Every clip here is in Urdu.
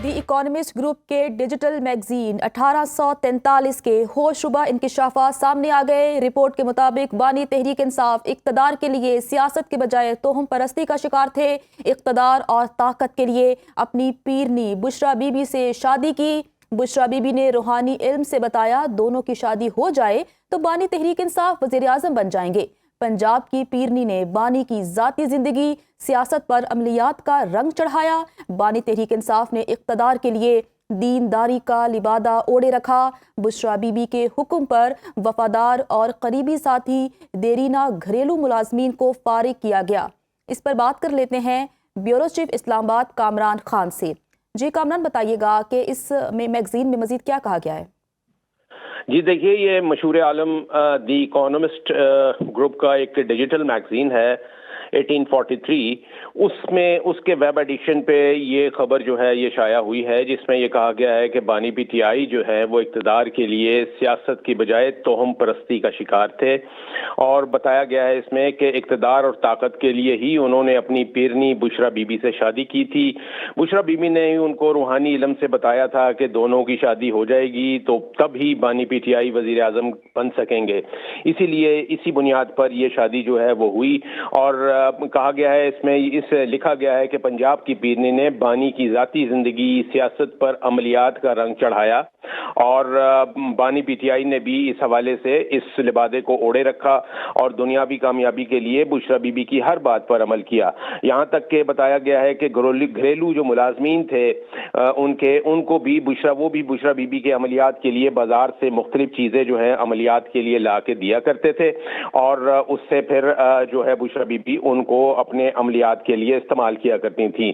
دی اکانومسٹ گروپ کے ڈیجیٹل میگزین 1843 کے ہوش ربا انکشافات سامنے آ گئے۔ رپورٹ کے مطابق بانی تحریک انصاف اقتدار کے لیے سیاست کے بجائے توہم پرستی کا شکار تھے۔ اقتدار اور طاقت کے لیے اپنی پیرنی بشرا بی بی سے شادی کی۔ بشرا بی بی نے روحانی علم سے بتایا دونوں کی شادی ہو جائے تو بانی تحریک انصاف وزیر اعظم بن جائیں گے۔ پنجاب کی پیرنی نے بانی کی ذاتی زندگی سیاست پر عملیات کا رنگ چڑھایا۔ بانی تحریک انصاف نے اقتدار کے لیے دینداری کا لبادہ اوڑے رکھا۔ بشرا بی بی کے حکم پر وفادار اور قریبی ساتھی دیرینہ گھریلو ملازمین کو فارغ کیا گیا۔ اس پر بات کر لیتے ہیں بیورو چیف اسلام آباد کامران خان سے۔ جی کامران، بتائیے گا کہ اس میں میگزین میں مزید کیا کہا گیا ہے؟ جی دیکھیے، یہ مشہور عالم دی اکانومسٹ گروپ کا ایک ڈیجیٹل میگزین ہے 1843، اس میں اس کے ویب ایڈیشن پہ یہ خبر جو ہے یہ شائع ہوئی ہے، جس میں یہ کہا گیا ہے کہ بانی پی ٹی آئی جو ہے وہ اقتدار کے لیے سیاست کی بجائے توہم پرستی کا شکار تھے، اور بتایا گیا ہے اس میں کہ اقتدار اور طاقت کے لیے ہی انہوں نے اپنی پیرنی بشرا بی بی سے شادی کی تھی۔ بشرا بی بی نے ان کو روحانی علم سے بتایا تھا کہ دونوں کی شادی ہو جائے گی تو تب ہی بانی پی ٹی آئی وزیر اعظم بن سکیں گے، اسی لیے اسی بنیاد پر یہ شادی جو ہے وہ ہوئی۔ اور کہا گیا ہے اس میں لکھا گیا ہے کہ پنجاب کی پیرنی نے بانی کی ذاتی زندگی سیاست پر عملیات کا رنگ چڑھایا، اور بانی پی ٹی آئی نے بھی اس حوالے سے اس لبادے کو اوڑے رکھا اور دنیاوی کامیابی کے لیے بشرا بی بی کی ہر بات پر عمل کیا۔ یہاں تک کہ بتایا گیا ہے کہ گھریلو جو ملازمین تھے ان کو بھی بشرا بی بی کے عملیات کے لیے بازار سے مختلف چیزیں جو ہے عملیات کے لیے لا کے دیا کرتے تھے، اور اس سے پھر جو ہے بشرا بی بی ان کو اپنے عملیات کے لیے استعمال کیا کرتی تھیں۔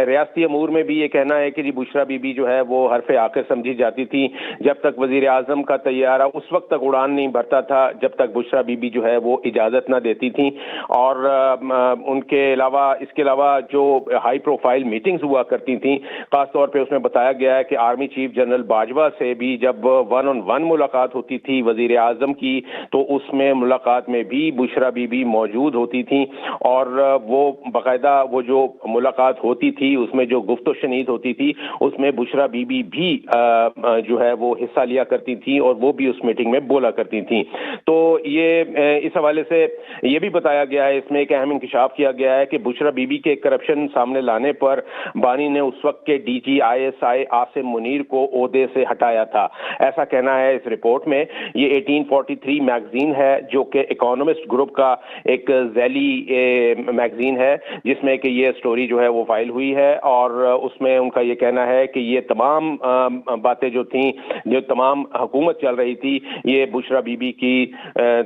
ریاستی امور میں بھی یہ کہنا ہے کہ بشرا بی بی جو ہے وہ حرف آخر سمجھی جاتی تھی۔ جب تک وزیر اعظم کا طیارہ اس وقت تک اڑان نہیں بھرتا تھا جب تک بشرا بی بی جو ہے وہ اجازت نہ دیتی تھیں، اور اس کے علاوہ جو ہائی پروفائل میٹنگز ہوا کرتی تھیں، خاص طور پہ اس میں بتایا گیا ہے کہ آرمی چیف جنرل باجوہ سے بھی جب 1-on-1 ملاقات ہوتی تھی وزیر اعظم کی، تو اس میں ملاقات میں بھی بشرا بی بی موجود ہوتی تھیں، اور وہ باقاعدہ وہ جو ملاقات ہوتی تھی اس میں جو گفت و شنید ہوتی تھی اس میں بشرا بی بی بھی جو ہے وہ حصہ لیا کرتی تھیں، اور وہ بھی اس میٹنگ میں بولا کرتی تھیں۔ تو یہ اس حوالے سے یہ بھی بتایا گیا ہے، اس میں ایک اہم انکشاف کیا گیا ہے کہ بشرا بی بی کے کرپشن سامنے لانے پر بانی نے اس وقت کے D G ISI Asim Munir کو عہدے سے ہٹایا تھا، ایسا کہنا ہے اس رپورٹ میں۔ یہ 1843 میگزین ہے جو کہ اکانومسٹ گروپ کا ایک ذیلی میگزین ہے، جس میں کہ یہ سٹوری جو ہے وہ فائل ہوئی ہے، اور اس میں ان کا یہ کہنا ہے کہ یہ تمام باتیں جو تھیں، جو تمام حکومت چل رہی تھی، یہ بشرا بی بی کی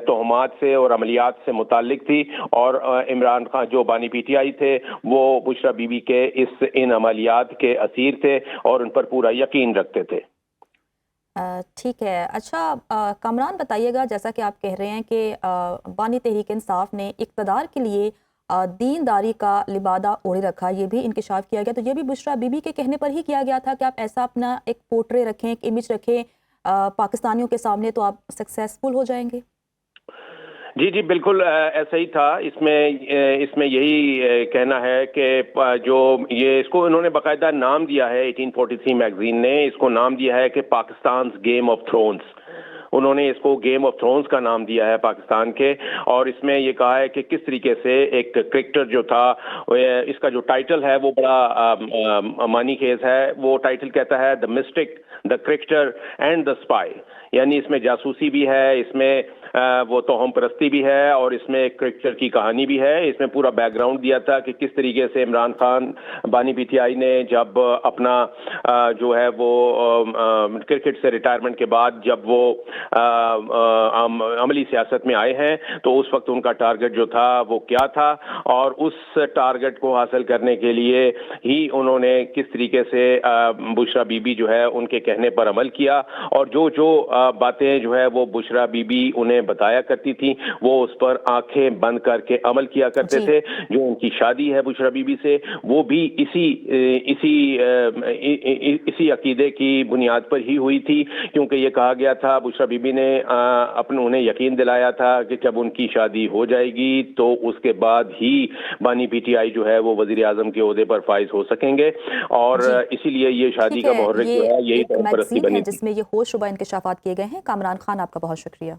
تہمات سے اور عملیات سے متعلق تھی، اور عمران خان جو بانی پی ٹی آئی تھے وہ بشرا بی بی کے ان عملیات کے اسیر تھے اور ان پر پورا یقین رکھتے تھے۔ ٹھیک ہے، اچھا کامران بتائیے گا، جیسا کہ آپ کہہ رہے ہیں کہ بانی تحریک انصاف نے اقتدار کے لیے دینداری کا لبادہ اوڑے رکھا، یہ بھی انکشاف کیا گیا، تو یہ بھی بشرا بی بی کے کہنے پر ہی کیا گیا تھا کہ آپ ایسا اپنا ایک پورٹرے رکھیں، ایک امیج رکھیں پاکستانیوں کے سامنے تو آپ سکسیسفل ہو جائیں گے؟ جی بالکل ایسا ہی تھا۔ اس میں یہی کہنا ہے کہ جو اس کو انہوں نے باقاعدہ نام دیا ہے 1843 میگزین نے، اس کو نام دیا ہے کہ پاکستان's گیم آف تھرونز۔ انہوں نے اس کو گیم آف تھرونز کا نام دیا ہے پاکستان کے، اور اس میں یہ کہا ہے کہ کس طریقے سے ایک کرکٹر جو تھا، اس کا جو ٹائٹل ہے وہ بڑا معنی خیز ہے۔ وہ ٹائٹل کہتا ہے the mystic, the cricketer and the spy, یعنی اس میں جاسوسی بھی ہے، اس میں وہ توہم پرستی بھی ہے، اور اس میں ایک کرکٹر کی کہانی بھی ہے۔ اس میں پورا بیک گراؤنڈ دیا تھا کہ کس طریقے سے عمران خان بانی پی ٹی آئی نے جب اپنا جو ہے وہ کرکٹ سے ریٹائرمنٹ کے بعد جب وہ عملی سیاست میں آئے ہیں تو اس وقت ان کا ٹارگٹ جو تھا وہ کیا تھا، اور اس ٹارگٹ کو حاصل کرنے کے لیے ہی انہوں نے کس طریقے سے بشرا بی بی جو ہے ان کے کہنے پر عمل کیا، اور جو باتیں جو ہے وہ بشرا بی بی انہیں بتایا کرتی تھی وہ اس پر آنکھیں بند کر کے عمل کیا کرتے تھے. جو ان کی شادی ہے بشرا بی بی سے وہ بھی اسی عقیدے کی بنیاد پر ہی ہوئی تھی, کیونکہ یہ کہا گیا تھا, بشرا بی بی نے انہیں یقین دلایا تھا کہ جب ان کی شادی ہو جائے گی تو اس کے بعد ہی بانی پی ٹی آئی جو ہے وہ وزیر اعظم کے عہدے پر فائز ہو سکیں گے, اور اسی لیے یہ شادی کا محرک جو ہے یہی ایک قوم پرستی میگزین ہے بنی تھی. جس میں یہ ہوش ربا انکشافات کیے گئے ہیں. کامران خان آپ کا بہت شکریہ.